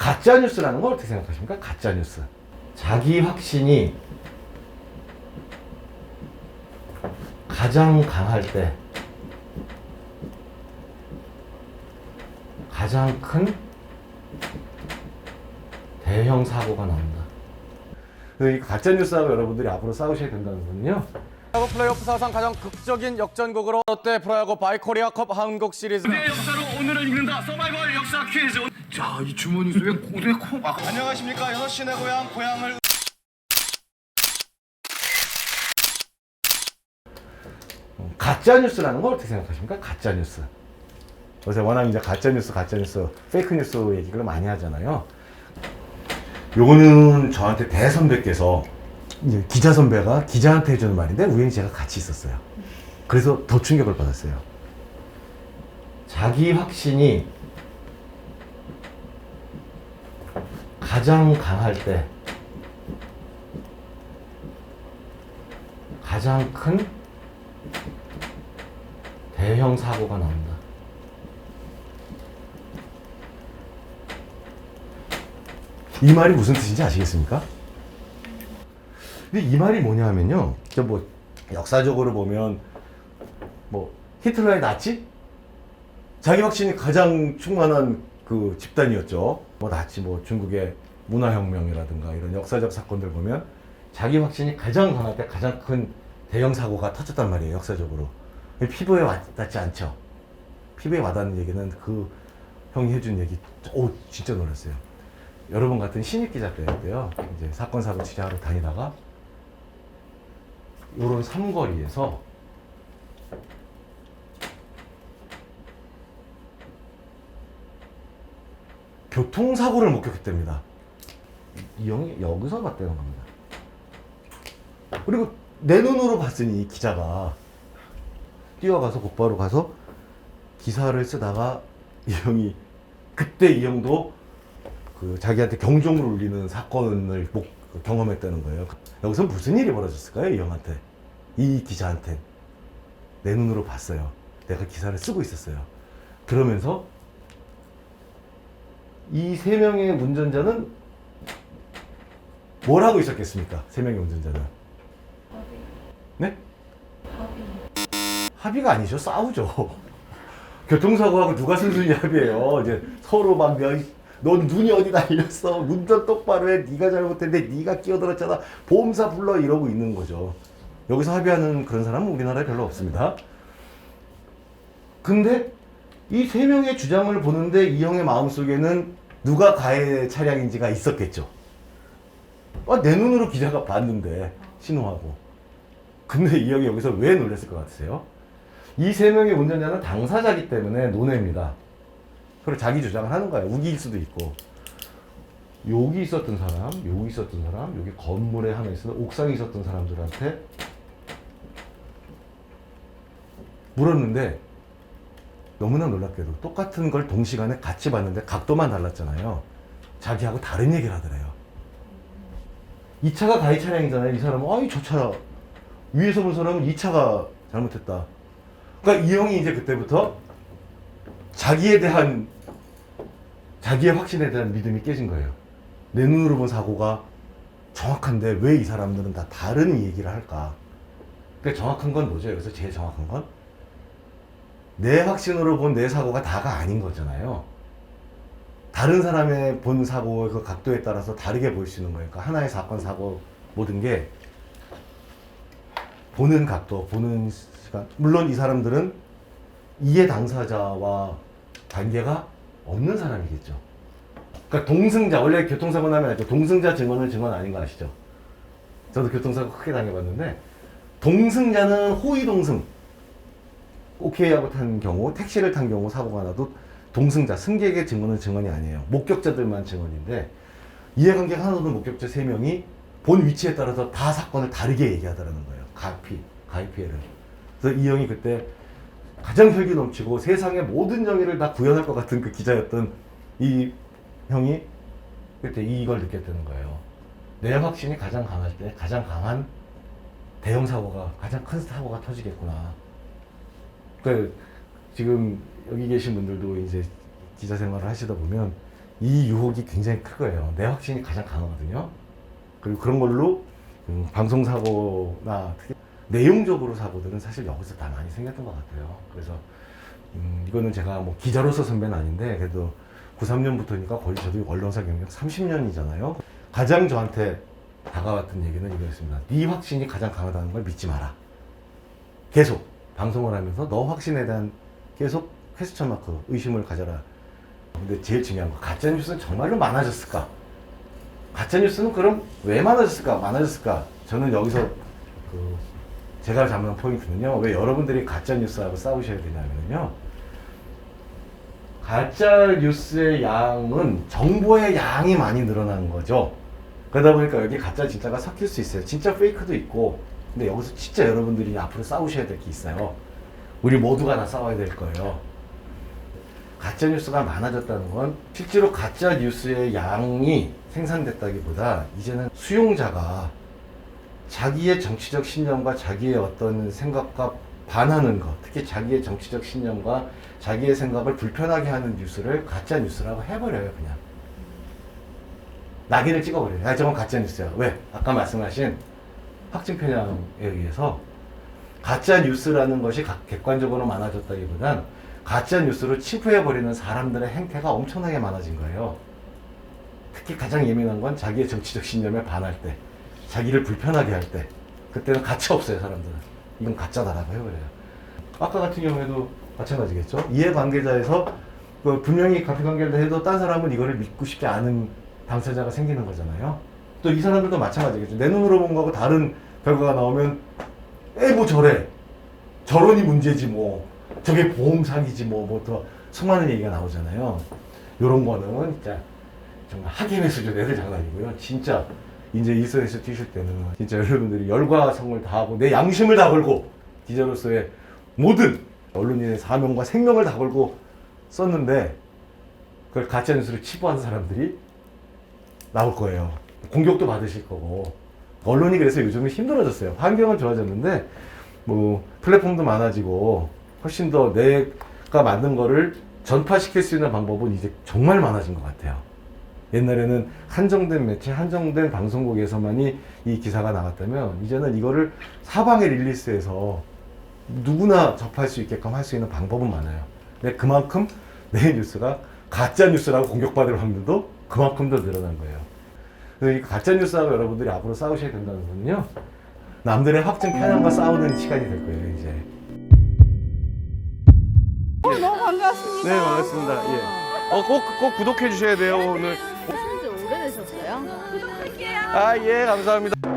가짜뉴스라는 걸 어떻게 생각하십니까? 가짜뉴스. 자기 확신이 가장 강할 때 가장 큰 대형 사고가 나온다. 이 가짜뉴스하고 여러분들이 앞으로 싸우셔야 된다는 거는요. 프로야구 플레이오프 사상 가장 극적인 역전극으로 롯데 프로야구 바이코리아컵 한국 시리즈. 내 역사로 오늘을 읽는다. 서바이벌 역사 퀴즈. 자, 이 주머니 속에 고대 코. 안녕하십니까. 6시 내 고향을 가짜뉴스라는 걸 어떻게 생각하십니까? 가짜뉴스. 요새 워낙 이제 가짜뉴스, 페이크뉴스 얘기를 많이 하잖아요. 요거는 저한테 대선배께서 이제 기자 선배가 기자한테 해주는 말인데 우연히 제가 같이 있었어요. 그래서 더 충격을 받았어요. 자기 확신이 가장 강할 때 가장 큰 대형 사고가 나온다. 이 말이 무슨 뜻인지 아시겠습니까? 근데 이 말이 뭐냐 하면요. 저 뭐 역사적으로 보면 뭐 히틀러의 나치? 자기 확신이 가장 충만한 그 집단이었죠. 뭐 나치, 뭐 중국의 문화혁명이라든가 이런 역사적 사건들 보면 자기 확신이 가장 강할 때 가장 큰 대형 사고가 터졌단 말이에요. 역사적으로. 피부에 와닿지 않죠. 피부에 와닿는 얘기는 그 형이 해준 얘기, 진짜 놀랐어요. 여러분 같은 신입 기자 때였대요. 이제 사건 사고 취재하러 다니다가 요런 삼거리에서 교통사고를 목격했답니다. 이 형이 여기서 봤다는 겁니다. 그리고 내 눈으로 봤으니 이 기자가 뛰어가서 곧바로 가서 기사를 쓰다가 이 형이 그때 이 형도 그 자기한테 경종을 울리는 사건을 경험했다는 거예요. 여기서 무슨 일이 벌어졌을까요? 이 형한테, 이 기자한테. 내 눈으로 봤어요. 내가 기사를 쓰고 있었어요. 그러면서 이 세 명의 운전자는 뭘 하고 있었겠습니까? 세 명의 운전자는. 네? 합의가 아니죠. 싸우죠. 교통사고하고 누가 순순히 합의해요. 이제 서로 막 넌 눈이 어디 날렸어? 운전 똑바로 해. 네가 잘못했는데 네가 끼어들었잖아. 보험사 불러. 이러고 있는 거죠. 여기서 합의하는 그런 사람은 우리나라에 별로 없습니다. 근데 이 세 명의 주장을 보는데 이 형의 마음속에는 누가 가해 차량인지가 있었겠죠. 내 눈으로 기자가 봤는데 신호하고. 근데 이 형이 여기서 왜 놀랐을 것 같으세요? 이 세 명의 운전자는 당사자기 때문에 논외입니다. 그리고 자기 주장을 하는 거예요. 우기일 수도 있고. 여기 있었던 사람, 여기 있었던 사람, 여기 건물에 하나 있었던 옥상에 있었던 사람들한테 물었는데 너무나 놀랍게도 똑같은 걸 동시간에 같이 봤는데 각도만 달랐잖아요. 자기하고 다른 얘기를 하더래요. 이 차가 가해 차량이잖아요. 이 사람은 저 차 위에서 본 사람은 이 차가 잘못했다. 그러니까 이 형이 이제 그때부터 자기에 대한, 자기의 확신에 대한 믿음이 깨진 거예요. 내 눈으로 본 사고가 정확한데 왜 이 사람들은 다 다른 얘기를 할까? 그러니까 정확한 건 뭐죠? 여기서 제일 정확한 건 내 확신으로 본 내 사고가 다가 아닌 거잖아요. 다른 사람의 본 사고의 그 각도에 따라서 다르게 보일 수 있는 거예요. 그러니까 하나의 사건, 사고 모든 게 보는 각도, 보는 시간. 물론 이 사람들은 이해 당사자와 관계가 없는 사람이겠죠. 그러니까 동승자, 원래 교통사고 나면 알죠. 동승자 증언은 증언 아닌 거 아시죠? 저도 교통사고 크게 당해봤는데 동승자는 호의동승. 오케이하고 탄 경우, 택시를 탄 경우 사고가 나도 동승자, 승객의 증언은 증언이 아니에요. 목격자들만 증언인데 이해관계가 하나도 없는 목격자 3명이 본 위치에 따라서 다 사건을 다르게 얘기하더라는 거예요. 가해 피해를. 그래서 이 형이 그때 가장 혈기 넘치고 세상의 모든 정의를 다 구현할 것 같은 그 기자였던 이 형이 그때 이걸 느꼈다는 거예요. 내 확신이 가장 강할 때 가장 강한 대형 사고가, 가장 큰 사고가 터지겠구나. 그러니까 지금 여기 계신 분들도 이제 기자 생활을 하시다 보면 이 유혹이 굉장히 클 거예요. 내 확신이 가장 강하거든요. 그리고 그런 걸로 방송사고나 특히 내용적으로 사고들은 사실 여기서 다 많이 생겼던 것 같아요. 그래서 이거는 제가 뭐 기자로서 선배는 아닌데 그래도 93년부터니까 거의 저도 언론사 경력 30년이잖아요. 가장 저한테 다가왔던 얘기는 이거였습니다. 네 확신이 가장 강하다는 걸 믿지 마라. 계속 방송을 하면서 너 확신에 대한 계속 퀘스천 마크, 의심을 가져라. 근데 제일 중요한 거, 가짜뉴스는 정말로 많아졌을까? 가짜뉴스는 그럼 왜 많아졌을까? 저는 여기서 제가 잡는 포인트는요, 왜 여러분들이 가짜뉴스하고 싸우셔야 되냐면요, 가짜뉴스의 양은 정보의 양이 많이 늘어나는 거죠. 그러다 보니까 여기 가짜 진짜가 섞일 수 있어요. 진짜 페이크도 있고. 근데 여기서 진짜 여러분들이 앞으로 싸우셔야 될 게 있어요. 우리 모두가 다 싸워야 될 거예요. 가짜뉴스가 많아졌다는 건 실제로 가짜뉴스의 양이 생산됐다기보다 이제는 수용자가 자기의 정치적 신념과 자기의 어떤 생각과 반하는 것, 특히 자기의 정치적 신념과 자기의 생각을 불편하게 하는 뉴스를 가짜뉴스라고 해버려요. 그냥 낙인을 찍어버려요. 야, 저건 가짜뉴스야. 왜? 아까 말씀하신 확증 편향에 의해서 가짜뉴스라는 것이 객관적으로 많아졌다기보단 가짜뉴스로 치부해버리는 사람들의 행태가 엄청나게 많아진 거예요. 특히 가장 예민한 건 자기의 정치적 신념에 반할 때, 자기를 불편하게 할 때, 그때는 가차 없어요. 사람들은 이건 가짜다라고 해버려요. 아까 같은 경우에도 마찬가지겠죠. 이해관계자에서 분명히 가피관계를 해도 딴 사람은 이거를 믿고 싶지 않은 당사자가 생기는 거잖아요. 또 이 사람들도 마찬가지겠죠. 내 눈으로 본 거하고 다른 결과가 나오면 뭐 저런이 문제지 뭐, 저게 보험 사기지 뭐 더 수많은 얘기가 나오잖아요. 요런 거는 진짜 정말 학예회 수준의 장난이고요. 진짜 이제 일선에서 뛰실 때는 진짜 여러분들이 열과 성을 다하고 내 양심을 다 걸고 기자로서의 모든 언론인의 사명과 생명을 다 걸고 썼는데 그걸 가짜뉴스로 치부한 사람들이 나올 거예요. 공격도 받으실 거고. 언론이 그래서 요즘은 힘들어졌어요. 환경은 좋아졌는데 뭐 플랫폼도 많아지고 훨씬 더 내가 만든 거를 전파시킬 수 있는 방법은 이제 정말 많아진 것 같아요. 옛날에는 한정된 매체, 한정된 방송국에서만이 이 기사가 나갔다면 이제는 이거를 사방에 릴리스해서 누구나 접할 수 있게끔 할 수 있는 방법은 많아요. 근데 그만큼 내 뉴스가 가짜 뉴스라고 공격받을 확률도 그만큼 더 늘어난 거예요. 그래서 이 가짜 뉴스하고 여러분들이 앞으로 싸우셔야 된다는 거는요, 남들의 확증 편향과 싸우는 시간이 될 거예요. 이제. 너무 반갑습니다. 네, 반갑습니다. 예. 꼭 구독해 주셔야 돼요, 오늘. 하신 지 오래되셨어요? 아, 예, 감사합니다.